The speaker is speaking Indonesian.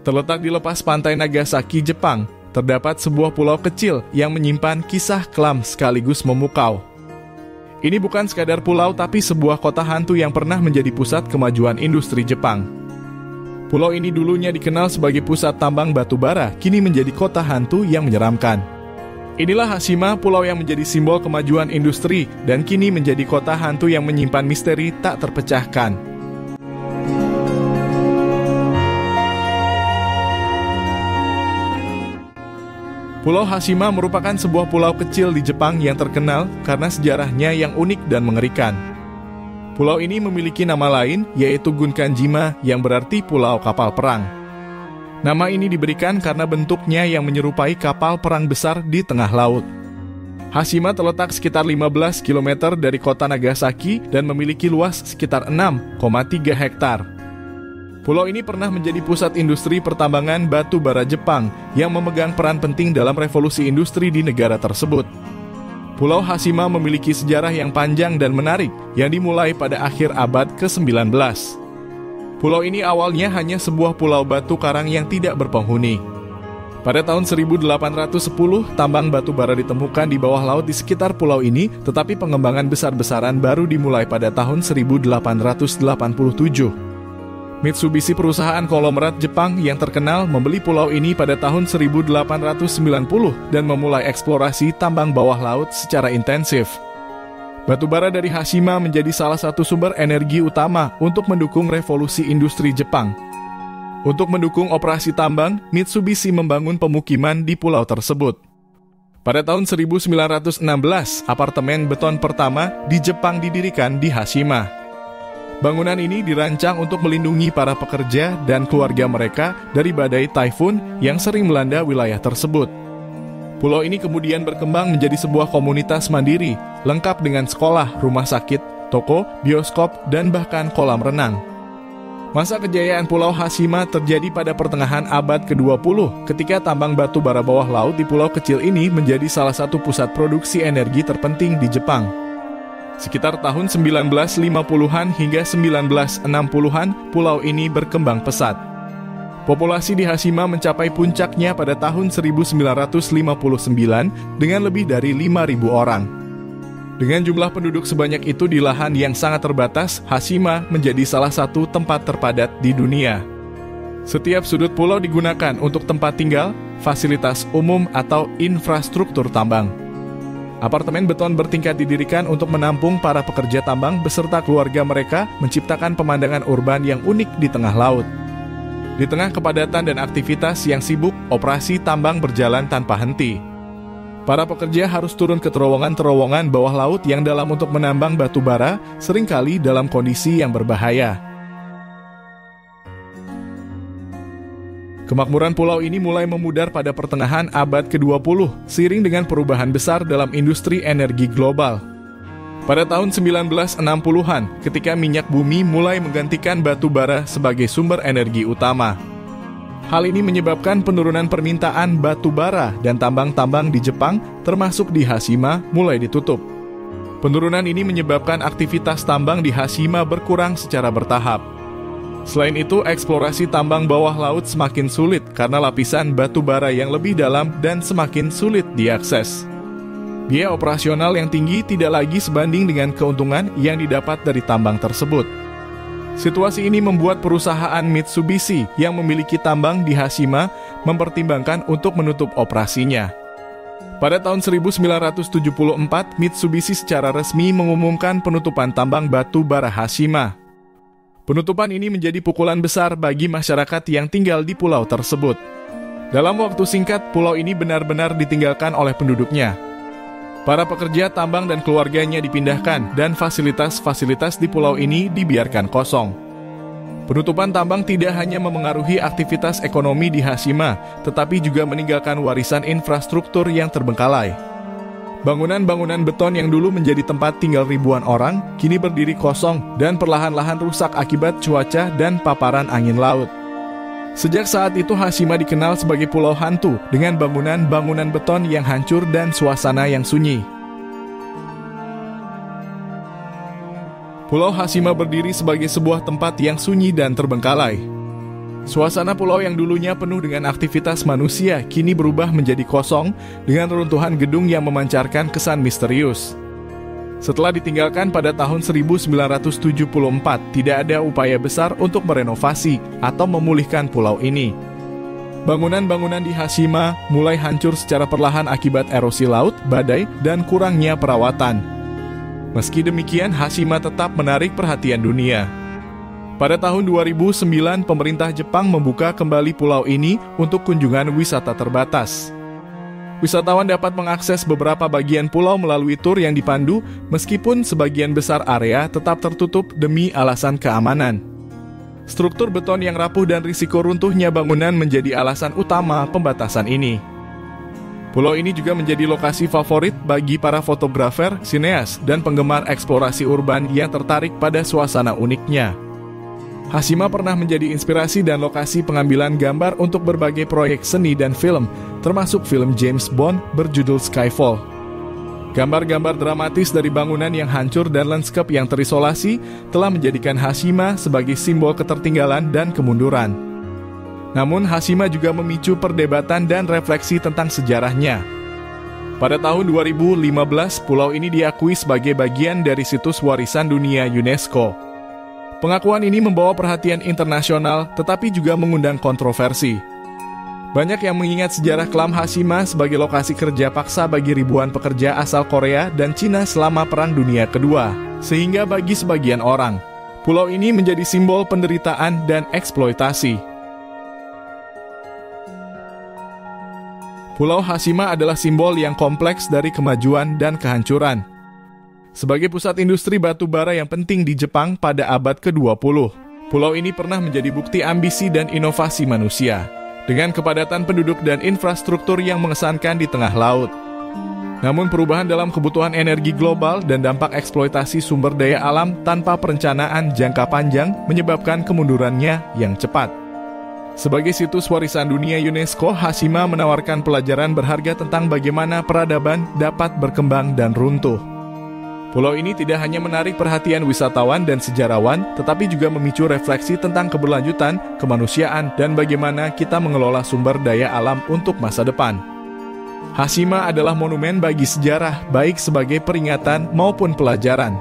Terletak di lepas pantai Nagasaki, Jepang, terdapat sebuah pulau kecil yang menyimpan kisah kelam sekaligus memukau. Ini bukan sekadar pulau tapi sebuah kota hantu yang pernah menjadi pusat kemajuan industri Jepang. Pulau ini dulunya dikenal sebagai pusat tambang batu bara, kini menjadi kota hantu yang menyeramkan. Inilah Hashima, pulau yang menjadi simbol kemajuan industri dan kini menjadi kota hantu yang menyimpan misteri tak terpecahkan. Pulau Hashima merupakan sebuah pulau kecil di Jepang yang terkenal karena sejarahnya yang unik dan mengerikan. Pulau ini memiliki nama lain, yaitu Gunkanjima, yang berarti pulau kapal perang. Nama ini diberikan karena bentuknya yang menyerupai kapal perang besar di tengah laut. Hashima terletak sekitar 15 km dari kota Nagasaki dan memiliki luas sekitar 6,3 hektar. Pulau ini pernah menjadi pusat industri pertambangan batu bara Jepang yang memegang peran penting dalam revolusi industri di negara tersebut. Pulau Hashima memiliki sejarah yang panjang dan menarik yang dimulai pada akhir abad ke-19. Pulau ini awalnya hanya sebuah pulau batu karang yang tidak berpenghuni. Pada tahun 1810, tambang batu bara ditemukan di bawah laut di sekitar pulau ini, tetapi pengembangan besar-besaran baru dimulai pada tahun 1887. Mitsubishi, perusahaan konglomerat Jepang yang terkenal, membeli pulau ini pada tahun 1890 dan memulai eksplorasi tambang bawah laut secara intensif. Batu bara dari Hashima menjadi salah satu sumber energi utama untuk mendukung revolusi industri Jepang. Untuk mendukung operasi tambang, Mitsubishi membangun pemukiman di pulau tersebut. Pada tahun 1916, apartemen beton pertama di Jepang didirikan di Hashima. Bangunan ini dirancang untuk melindungi para pekerja dan keluarga mereka dari badai taifun yang sering melanda wilayah tersebut. Pulau ini kemudian berkembang menjadi sebuah komunitas mandiri, lengkap dengan sekolah, rumah sakit, toko, bioskop, dan bahkan kolam renang. Masa kejayaan Pulau Hashima terjadi pada pertengahan abad ke-20 ketika tambang batu bara bawah laut di pulau kecil ini menjadi salah satu pusat produksi energi terpenting di Jepang. Sekitar tahun 1950-an hingga 1960-an, pulau ini berkembang pesat. Populasi di Hashima mencapai puncaknya pada tahun 1959 dengan lebih dari 5.000 orang. Dengan jumlah penduduk sebanyak itu di lahan yang sangat terbatas, Hashima menjadi salah satu tempat terpadat di dunia. Setiap sudut pulau digunakan untuk tempat tinggal, fasilitas umum, atau infrastruktur tambang. Apartemen beton bertingkat didirikan untuk menampung para pekerja tambang beserta keluarga mereka, menciptakan pemandangan urban yang unik di tengah laut. Di tengah kepadatan dan aktivitas yang sibuk, operasi tambang berjalan tanpa henti. Para pekerja harus turun ke terowongan-terowongan bawah laut yang dalam untuk menambang batu bara, seringkali dalam kondisi yang berbahaya. Kemakmuran pulau ini mulai memudar pada pertengahan abad ke-20, seiring dengan perubahan besar dalam industri energi global. Pada tahun 1960-an, ketika minyak bumi mulai menggantikan batu bara sebagai sumber energi utama. Hal ini menyebabkan penurunan permintaan batu bara dan tambang-tambang di Jepang, termasuk di Hashima, mulai ditutup. Penurunan ini menyebabkan aktivitas tambang di Hashima berkurang secara bertahap. Selain itu, eksplorasi tambang bawah laut semakin sulit karena lapisan batu bara yang lebih dalam dan semakin sulit diakses. Biaya operasional yang tinggi tidak lagi sebanding dengan keuntungan yang didapat dari tambang tersebut. Situasi ini membuat perusahaan Mitsubishi yang memiliki tambang di Hashima mempertimbangkan untuk menutup operasinya. Pada tahun 1974, Mitsubishi secara resmi mengumumkan penutupan tambang batu bara Hashima. Penutupan ini menjadi pukulan besar bagi masyarakat yang tinggal di pulau tersebut. Dalam waktu singkat, pulau ini benar-benar ditinggalkan oleh penduduknya. Para pekerja tambang dan keluarganya dipindahkan dan fasilitas-fasilitas di pulau ini dibiarkan kosong. Penutupan tambang tidak hanya memengaruhi aktivitas ekonomi di Hashima, tetapi juga meninggalkan warisan infrastruktur yang terbengkalai. Bangunan-bangunan beton yang dulu menjadi tempat tinggal ribuan orang, kini berdiri kosong dan perlahan-lahan rusak akibat cuaca dan paparan angin laut. Sejak saat itu Hashima dikenal sebagai pulau hantu dengan bangunan-bangunan beton yang hancur dan suasana yang sunyi. Pulau Hashima berdiri sebagai sebuah tempat yang sunyi dan terbengkalai. Suasana pulau yang dulunya penuh dengan aktivitas manusia kini berubah menjadi kosong dengan reruntuhan gedung yang memancarkan kesan misterius. Setelah ditinggalkan pada tahun 1974, tidak ada upaya besar untuk merenovasi atau memulihkan pulau ini. Bangunan-bangunan di Hashima mulai hancur secara perlahan akibat erosi laut, badai, dan kurangnya perawatan. Meski demikian, Hashima tetap menarik perhatian dunia. Pada tahun 2009, pemerintah Jepang membuka kembali pulau ini untuk kunjungan wisata terbatas. Wisatawan dapat mengakses beberapa bagian pulau melalui tur yang dipandu, meskipun sebagian besar area tetap tertutup demi alasan keamanan. Struktur beton yang rapuh dan risiko runtuhnya bangunan menjadi alasan utama pembatasan ini. Pulau ini juga menjadi lokasi favorit bagi para fotografer, sineas, dan penggemar eksplorasi urban yang tertarik pada suasana uniknya. Hashima pernah menjadi inspirasi dan lokasi pengambilan gambar untuk berbagai proyek seni dan film, termasuk film James Bond berjudul Skyfall. Gambar-gambar dramatis dari bangunan yang hancur dan lanskap yang terisolasi telah menjadikan Hashima sebagai simbol ketertinggalan dan kemunduran. Namun Hashima juga memicu perdebatan dan refleksi tentang sejarahnya. Pada tahun 2015, pulau ini diakui sebagai bagian dari situs warisan dunia UNESCO. Pengakuan ini membawa perhatian internasional, tetapi juga mengundang kontroversi. Banyak yang mengingat sejarah kelam Hashima sebagai lokasi kerja paksa bagi ribuan pekerja asal Korea dan Cina selama Perang Dunia Kedua. Sehingga bagi sebagian orang, pulau ini menjadi simbol penderitaan dan eksploitasi. Pulau Hashima adalah simbol yang kompleks dari kemajuan dan kehancuran. Sebagai pusat industri batu bara yang penting di Jepang pada abad ke-20, pulau ini pernah menjadi bukti ambisi dan inovasi manusia, dengan kepadatan penduduk dan infrastruktur yang mengesankan di tengah laut. Namun perubahan dalam kebutuhan energi global dan dampak eksploitasi sumber daya alam tanpa perencanaan jangka panjang menyebabkan kemundurannya yang cepat. Sebagai situs warisan dunia UNESCO, Hashima menawarkan pelajaran berharga tentang bagaimana peradaban dapat berkembang dan runtuh. Pulau ini tidak hanya menarik perhatian wisatawan dan sejarawan, tetapi juga memicu refleksi tentang keberlanjutan, kemanusiaan, dan bagaimana kita mengelola sumber daya alam untuk masa depan. Hashima adalah monumen bagi sejarah, baik sebagai peringatan maupun pelajaran.